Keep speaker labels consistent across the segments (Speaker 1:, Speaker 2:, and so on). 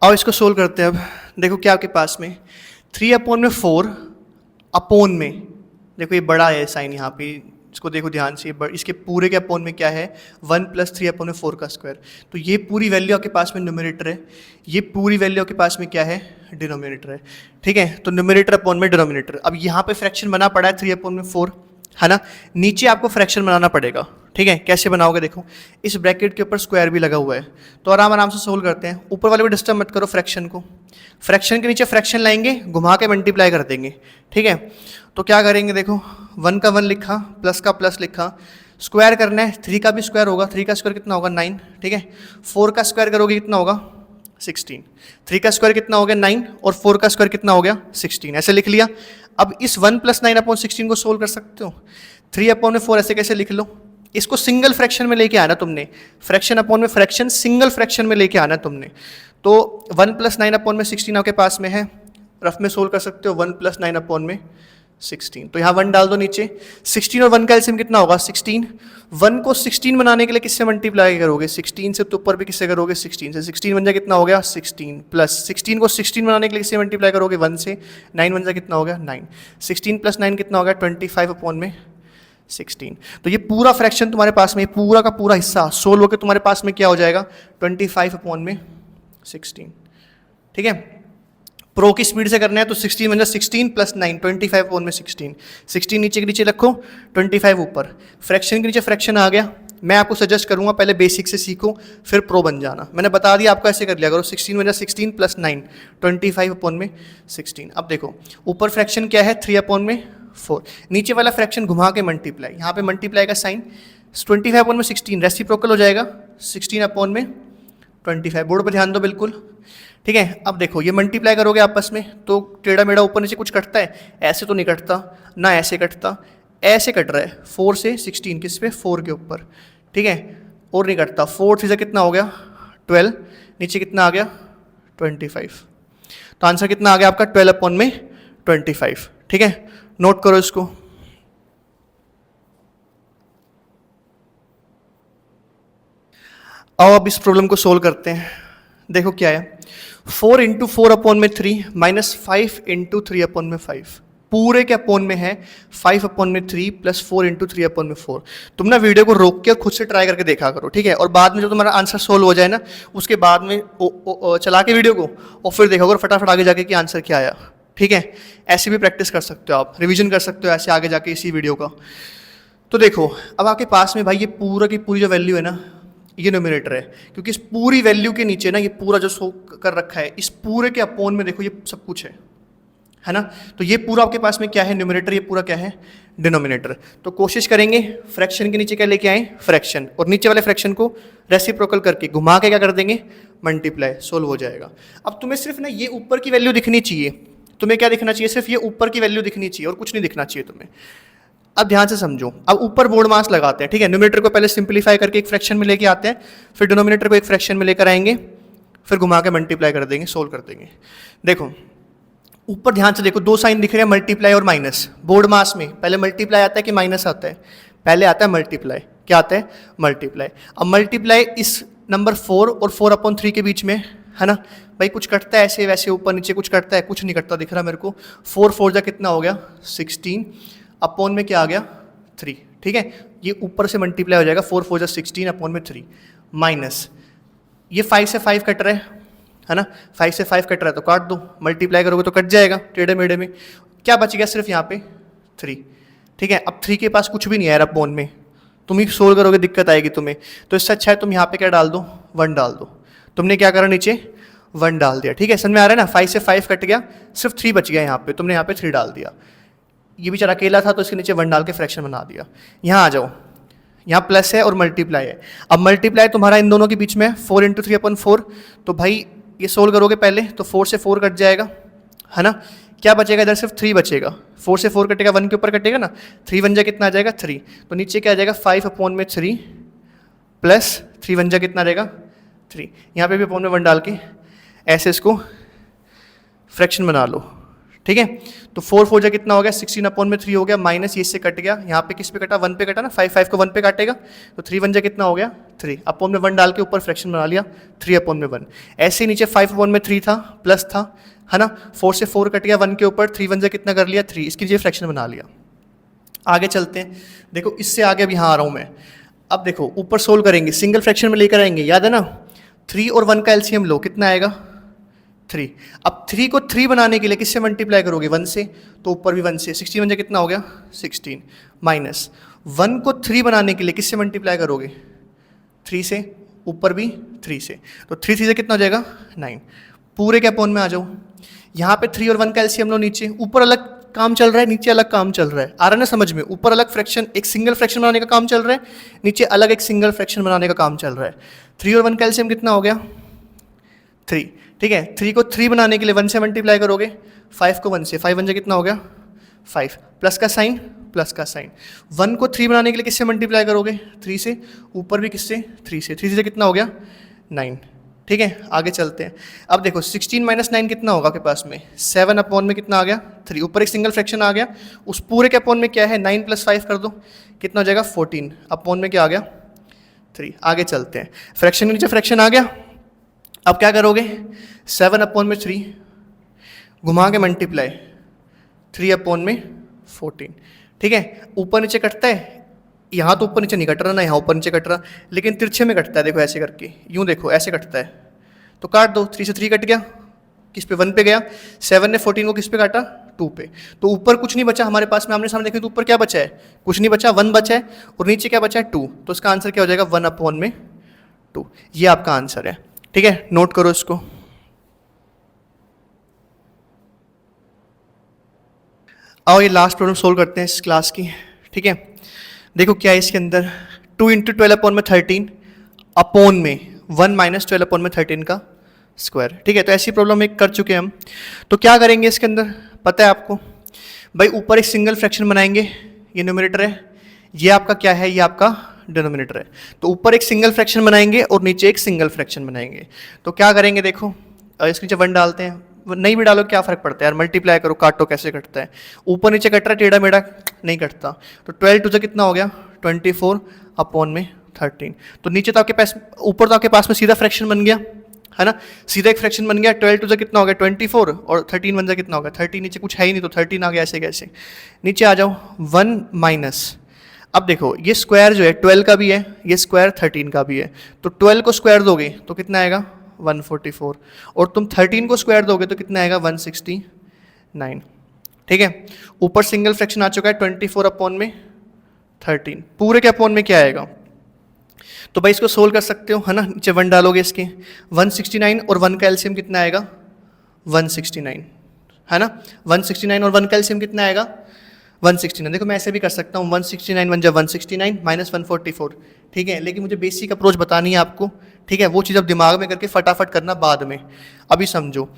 Speaker 1: आओ इसको सोल्व करते हैं अब। देखो क्या आपके पास में 3/4 अपोन में, देखो ये बड़ा है साइन यहाँ पे, इसको देखो ध्यान से, इसके पूरे के अपोन में क्या है 1 + 3/4 का स्क्वायर। तो ये पूरी वैल्यू आपके पास में न्यूमरेटर है, ये पूरी वैल्यू आपके पास में क्या है डिनोमिनेटर है। ठीक है, तो न्यूमरेटर अपोन में डिनोमिनेटर। अब यहाँ पे फ्रैक्शन बना पड़ा है 3/4 है ना, नीचे आपको फ्रैक्शन बनाना पड़ेगा। ठीक है, कैसे बनाओगे देखो, इस ब्रैकेट के ऊपर स्क्वायर भी लगा हुआ है, तो आराम आराम से सोल्व करते हैं। ऊपर वाले को डिस्टर्ब मत करो, फ्रैक्शन को, फ्रैक्शन के नीचे फ्रैक्शन लाएंगे, घुमा के मल्टीप्लाई कर देंगे। ठीक है, तो क्या करेंगे देखो, 1 का 1 लिखा, प्लस का प्लस लिखा, स्क्वायर करना है, 3 का भी स्क्वायर होगा, 3 का स्क्वायर कितना होगा 9। ठीक है, 4 का स्क्वायर करोगे कितना होगा 16, 3 का स्क्वायर कितना हो गया 9 और 4 का स्क्वायर कितना हो गया 16, ऐसे लिख लिया। अब इस 1 + 9/16 को सोल्व कर सकते हो, 3/4 ऐसे कैसे लिख लो, इसको सिंगल फ्रैक्शन में लेके आना तुमने, फ्रैक्शन अपॉन में फ्रैक्शन सिंगल फ्रैक्शन में लेके आना तुमने। तो 1 + 9/16 आपके पास में है, रफ में सोल्व कर सकते हो 1 + 9/16। तो यहाँ 1 डाल दो नीचे, 16 और 1 का एलसीएम कितना होगा 16। 1 को 16 बनाने के लिए किससे मल्टीप्लाई करोगे 16 से, तो ऊपर भी किससे करोगे 16 से, 16 बन जाए कितना हो गया 16, प्लस 16 को 16 बनाने के लिए किससे मल्टीप्लाई करोगे 1 से, 9 बन जाए कितना हो गया 9, 16 + 9 कितना हो गया 25/16। तो ये पूरा फ्रैक्शन तुम्हारे पास में, पूरा का पूरा हिस्सा सोल्व होकर तुम्हारे पास में क्या हो जाएगा 25/16। ठीक है, प्रो की स्पीड से करना है तो 16 बन जाए 16 + 9 25/16, 16 नीचे के नीचे रखो, 25 ऊपर, फ्रैक्शन के नीचे फ्रैक्शन आ गया। मैं आपको सजेस्ट करूंगा पहले बेसिक से सीखो फिर प्रो बन जाना, मैंने बता दिया आपको, ऐसे कर लिया करो, 16 बन जाए 16 + 9 25/16। अब देखो ऊपर फ्रैक्शन क्या है 3/4, नीचे वाला फ्रैक्शन घुमा के मल्टीप्लाई, यहाँ पे मल्टीप्लाई का साइन, 25/16 रेसिप्रोकल हो जाएगा 16/25। बोर्ड पर ध्यान दो बिल्कुल। ठीक है, अब देखो ये मल्टीप्लाई करोगे आपस में तो टेढ़ा मेढ़ा ऊपर नीचे कुछ कटता है, ऐसे तो नहीं कटता ना, ऐसे कटता, ऐसे कट रहा है 4 से 16, किस पे 4 के ऊपर। ठीक है, और नहीं कटता, 4 3 से कितना हो गया 12, नीचे कितना आ गया 25। तो आंसर कितना आ गया आपका 12/25। ठीक है, नोट करो इसको। आओ अब इस प्रॉब्लम को सोल्व करते हैं। देखो क्या है, 4 × 4/3 - 5 × 3/5, पूरे के अपोन में है 5/3 + 4 × 3/4। तुम ना वीडियो को रोक के और खुद से ट्राई करके देखा करो। ठीक है, और बाद में जब तुम्हारा आंसर सोल्व हो जाए ना, उसके बाद में चला के वीडियो को और फिर देखो फटाफट आगे जाके कि आंसर क्या आया। ठीक है, ऐसे भी प्रैक्टिस कर सकते हो आप, रिवीजन कर सकते हो ऐसे आगे जाके इसी वीडियो का। तो देखो अब आपके पास में भाई ये पूरा की पूरी जो वैल्यू है ना, ये न्यूमरेटर है, क्योंकि इस पूरी वैल्यू के नीचे ना ये पूरा जो शो कर रखा है, इस पूरे के अपोन में देखो ये सब कुछ है ना। तो ये पूरा आपके पास में क्या है न्यूमरेटर, ये पूरा क्या है डिनोमिनेटर। तो कोशिश करेंगे फ्रैक्शन के नीचे क्या लेके आए फ्रैक्शन, और नीचे वाले फ्रैक्शन को रेसिप्रोकल करके घुमा के क्या कर देंगे मल्टीप्लाई, सोल्व हो जाएगा। अब तुम्हें सिर्फ ना ये ऊपर की वैल्यू दिखनी चाहिए, तुम्हें क्या दिखना चाहिए, सिर्फ ये ऊपर की वैल्यू दिखनी चाहिए और कुछ नहीं दिखना चाहिए तुम्हें। अब ध्यान से समझो, अब ऊपर बोर्ड मास लगाते हैं। ठीक है, न्यूमरेटर को पहले सिंपलीफाई करके एक फ्रैक्शन में लेके आते हैं, फिर डिनोमिनेटर को एक फ्रैक्शन में लेकर आएंगे, फिर घुमा के मल्टीप्लाई कर देंगे, सोल्व कर देंगे। देखो ऊपर ध्यान से देखो, दो साइन दिख रहे हैं मल्टीप्लाई और माइनस। बोर्ड मास में पहले मल्टीप्लाई आता है कि माइनस आता है, पहले आता है मल्टीप्लाई। क्या आता है मल्टीप्लाई। अब मल्टीप्लाई इस नंबर 4 और 4/3 के बीच में है ना भाई, कुछ कटता है ऐसे वैसे ऊपर नीचे, कुछ कटता है, कुछ नहीं कटता दिख रहा मेरे को। 4 4 जा कितना हो गया 16, अपोन में क्या आ गया 3। ठीक है, ये ऊपर से मल्टीप्लाई हो जाएगा, 4 4 जा 16, अपोन में 3, माइनस ये 5 से 5 कट रहा है ना, 5 से 5 कट रहा है तो काट दो, मल्टीप्लाई करोगे तो कट जाएगा टेढ़े मेढ़े में, क्या बच गया सिर्फ यहाँ पे 3। ठीक है, अब 3 के पास कुछ भी नहीं है अपोन में, तुम ही सोल्व करोगे दिक्कत आएगी तुम्हें, तो इससे अच्छा है तुम यहाँ पे क्या डाल दो 1 डाल दो। तुमने क्या करा नीचे 1 डाल दिया। ठीक है, समझ में आ रहा है ना, 5 से 5 कट गया, सिर्फ 3 बच गया यहाँ पे, तुमने यहाँ पे 3 डाल दिया। ये बेचारा अकेला था तो इसके नीचे 1 डाल के फ्रैक्शन बना दिया। यहाँ आ जाओ, यहाँ प्लस है और मल्टीप्लाई है। अब मल्टीप्लाई तुम्हारा इन दोनों के बीच में 4 × 3/4, तो भाई ये सोल्व करोगे पहले तो 4 से 4 कट जाएगा है ना, क्या बचेगा इधर सिर्फ 3 बचेगा, 4 से 4 कटेगा 1 के ऊपर कटेगा ना, 3 1 जा कितना आ जाएगा 3, तो नीचे क्या आ जाएगा 5/3 प्लस 3 1 जा कितना आ जाएगा 3, यहाँ पे भी अपोन में 1 डाल के ऐसे इसको फ्रैक्शन बना लो। ठीक है। तो 4 4 जा कितना हो गया 16 अपॉन में 3 हो गया, माइनस ये इससे कट गया, यहाँ पे किस पे कटा 1 पे कटा ना, 5 5 को 1 पे काटेगा तो 3 1 जा कितना हो गया 3, अपॉन में 1 डाल के ऊपर फ्रैक्शन बना लिया 3 अपॉन में 1। ऐसे ही नीचे 5 अपॉन में 3 था प्लस था, है ना, 4 से 4 कट गया 1 के ऊपर, 3 1 जा कितना कर लिया 3, इसकी नीचे फ्रैक्शन बना लिया। आगे चलते हैं, देखो इससे आगे अब यहाँ आ रहा हूँ मैं। अब देखो ऊपर सोल्व करेंगे, सिंगल फ्रैक्शन में लेकर आएंगे, याद है ना, 3 और 1 का एलसीएम लो, कितना आएगा 3। अब 3 को 3 बनाने के लिए किससे मल्टीप्लाई करोगे 1 से, तो ऊपर भी 1 से, 61 जा कितना हो गया 16, माइनस 1 को 3 बनाने के लिए किससे मल्टीप्लाई करोगे 3 से, ऊपर भी 3 से, तो 3 3 से कितना हो जाएगा 9। पूरे के अपॉन में आ जाओ, यहाँ पे 3 और 1 का एलसीएम लो, नीचे ऊपर अलग काम चल रहा है, नीचे अलग काम चल रहा है, आ रहा है ना समझ में, ऊपर अलग फ्रैक्शन एक सिंगल फ्रैक्शन बनाने का काम चल रहा है, नीचे अलग एक सिंगल फ्रैक्शन बनाने का काम चल रहा है। 3 और 1 का एलसीएम कितना हो गया 3, ठीक है। 3 को 3 बनाने के लिए 1 से मल्टीप्लाई करोगे, 5 को 1 से, 5 1 से कितना हो गया 5, प्लस का साइन प्लस का साइन, 1 को 3 बनाने के लिए किससे मल्टीप्लाई करोगे 3 से, ऊपर भी किससे 3 से, 3 से कितना हो गया 9, ठीक है। आगे चलते हैं, अब देखो 16 माइनस 9 कितना होगा आपके पास में 7 अपॉन में कितना आ गया 3, ऊपर एक सिंगल फ्रैक्शन आ गया, उस पूरे के अपॉन में क्या है 9 प्लस 5 कर दो, कितना हो जाएगा 14, अपॉन में क्या आ गया 3। आगे चलते हैं, फ्रैक्शन के नीचे फ्रैक्शन आ गया, अब क्या करोगे 7 अपॉन में 3 घुमा के मल्टीप्लाई 3 अपॉन में 14, ठीक है। ऊपर नीचे कटता है, यहाँ तो ऊपर नीचे नहीं कट रहा ना, यहाँ ऊपर नीचे कट रहा, लेकिन तिरछे में कटता है, देखो ऐसे करके, यूँ देखो ऐसे कटता है, तो काट दो, 3 से 3 कट गया, किस पे 1 पे गया, 7 ने 14 को किस पे काटा 2 पे, तो ऊपर कुछ नहीं बचा हमारे पास में, आमने सामने देखें तो ऊपर क्या बचा है कुछ नहीं बचा, 1 बचा है, और नीचे क्या बचा है 2, तो इसका आंसर क्या हो जाएगा 1 अपॉन में 2, ये आपका आंसर है, ठीक है। नोट करो इसको। आओ ये लास्ट प्रॉब्लम सोल्व करते हैं इस क्लास की, ठीक है। देखो क्या है इसके अंदर, 2 इंटू 12 अपॉन में 13 अपॉन में 1 माइनस 12 अपॉन में 13 का स्क्वायर, ठीक है। तो ऐसी प्रॉब्लम एक कर चुके हैं हम, तो क्या करेंगे इसके अंदर पता है आपको भाई, ऊपर एक सिंगल फ्रैक्शन बनाएंगे, ये न्यूमरेटर है, ये आपका क्या है, ये आपका डिनोमिनेटर है, तो ऊपर एक सिंगल फ्रैक्शन बनाएंगे और नीचे एक सिंगल फ्रैक्शन बनाएंगे। तो क्या करेंगे देखो, इसके नीचे 1 डालते हैं, नहीं भी डालो क्या फ़र्क पड़ता है यार, मल्टीप्लाई करो, काटो कैसे कटता है, ऊपर नीचे कट रहा है, टेढ़ा मेढ़ा नहीं कटता, तो 12 टू से कितना हो गया 24 अपॉन में 13, तो नीचे तो आपके पास, ऊपर तो आपके पास में सीधा फ्रैक्शन बन गया, है ना, सीधा एक फ्रैक्शन बन गया, 12 टू से कितना हो गया 24, और 13 1 से कितना हो गया 30, नीचे कुछ है ही नहीं तो 13 आ गया, ऐसे कैसे, नीचे आ जाओ 1 माइनस, अब देखो ये स्क्वायर जो है 12 का भी है, ये स्क्वायर 13 का भी है, तो 12 को स्क्वायर दोगे तो कितना आएगा 144, और तुम 13 को स्क्वायर दोगे तो कितना आएगा 169, ठीक है। ऊपर सिंगल फ्रैक्शन आ चुका है 24 अपॉन में 13, पूरे के अपॉन में क्या आएगा, तो भाई इसको सोल्व कर सकते हो, है ना, नीचे 1 डालोगे इसके, 169 और 1 का एलसीएम कितना आएगा 169, है ना, 169 और 1 का एलसीएम कितना आएगा 169, देखो मैं ऐसे भी कर सकता हूँ, 169 1 जा 169 माइनस 144, ठीक है, लेकिन मुझे बेसिक अप्रोच बतानी है आपको, ठीक है, वो चीज़ अब दिमाग में करके फटाफट करना बाद में, अभी समझो।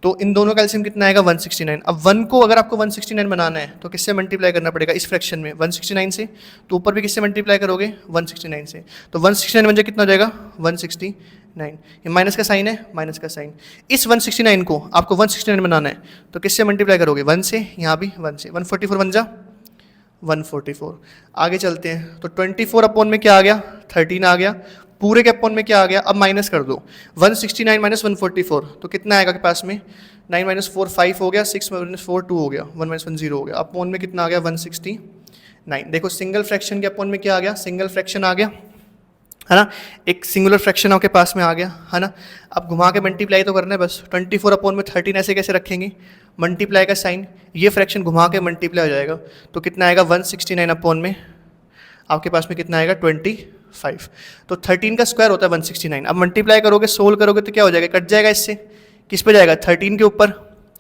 Speaker 1: तो इन दोनों का एलसीएम कितना आएगा 169, अब 1 को अगर आपको 169 बनाना है तो किससे मल्टीप्लाई करना पड़ेगा इस फ्रैक्शन में 169 से, तो ऊपर भी किससे मल्टीप्लाई करोगे 169 से, तो 169 बन जाए कितना हो जाएगा 169, ये माइनस का साइन है, माइनस का साइन, इस 169 को आपको 169 बनाना है तो किससे मल्टीप्लाई करोगे 1 से, यहाँ भी 1 से, 144 बन जा 144। आगे चलते हैं, तो 24 अपॉन में क्या आ गया 13 आ गया, पूरे के अपॉन में क्या आ गया, अब माइनस कर दो 169 माइनस 144, तो कितना आएगा के पास में 9 माइनस 4 5 हो गया, 6 माइनस 4 2 हो गया, 1 माइनस 1 0 हो गया, अपॉन में कितना आ गया 169। देखो सिंगल फ्रैक्शन के अपॉन में क्या आ गया, सिंगल फ्रैक्शन आ गया, है ना, एक सिंगुलर फ्रैक्शन आपके पास में आ गया, है ना। अब घुमा के मल्टीप्लाई तो करना है बस, 24 अपॉन में 13 ऐसे कैसे रखेंगे, मल्टीप्लाई का साइन, ये फ्रैक्शन घुमा के मल्टीप्लाई हो जाएगा, तो कितना आएगा 169 अपॉन में आपके पास में कितना आएगा 25, तो 13 का स्क्वायर होता है 169, अब मल्टीप्लाई करोगे सोल्व करोगे तो क्या हो जाएगा, कट जाएगा इससे, किस पे जाएगा 13 के ऊपर,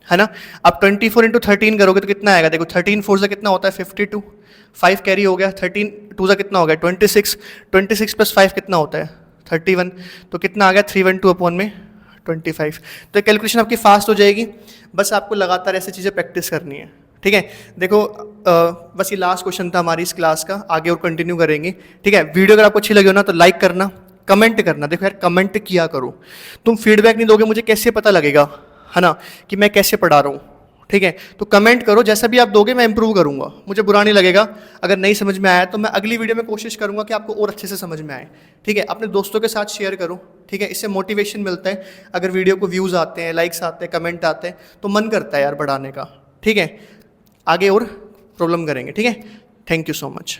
Speaker 1: है ना। अब 24 इंटू 13 करोगे तो कितना आएगा, देखो 13 4 से कितना होता है 52, 5 कैरी हो गया, 13 2 से कितना हो गया 26, 26 प्लस 5 कितना होता है 31, तो कितना आ गया 312 अपॉन में 25। तो कैलकुलेशन आपकी फास्ट हो जाएगी, बस आपको लगातार ऐसी चीज़ें प्रैक्टिस करनी है, ठीक है। देखो बस ये लास्ट क्वेश्चन था हमारी इस क्लास का, आगे और कंटिन्यू करेंगे, ठीक है। वीडियो अगर आपको अच्छी लगी हो ना तो लाइक करना, कमेंट करना, देखो यार कमेंट किया करो, तुम फीडबैक नहीं दोगे मुझे कैसे पता लगेगा, है ना, कि मैं कैसे पढ़ा रहा हूँ, ठीक है, तो कमेंट करो, जैसा भी आप दोगे मैं इंप्रूव करूंगा, मुझे बुरा नहीं लगेगा। अगर नहीं समझ में आया तो मैं अगली वीडियो में कोशिश करूंगा कि आपको और अच्छे से समझ में आए। ठीक है, अपने दोस्तों के साथ शेयर करो। ठीक है, इससे मोटिवेशन मिलता है। अगर वीडियो को व्यूज़ आते हैं, लाइक्स आते हैं, कमेंट आते हैं तो मन करता है यार बढ़ाने का। ठीक है, आगे और प्रॉब्लम करेंगे। ठीक है, थैंक यू सो मच।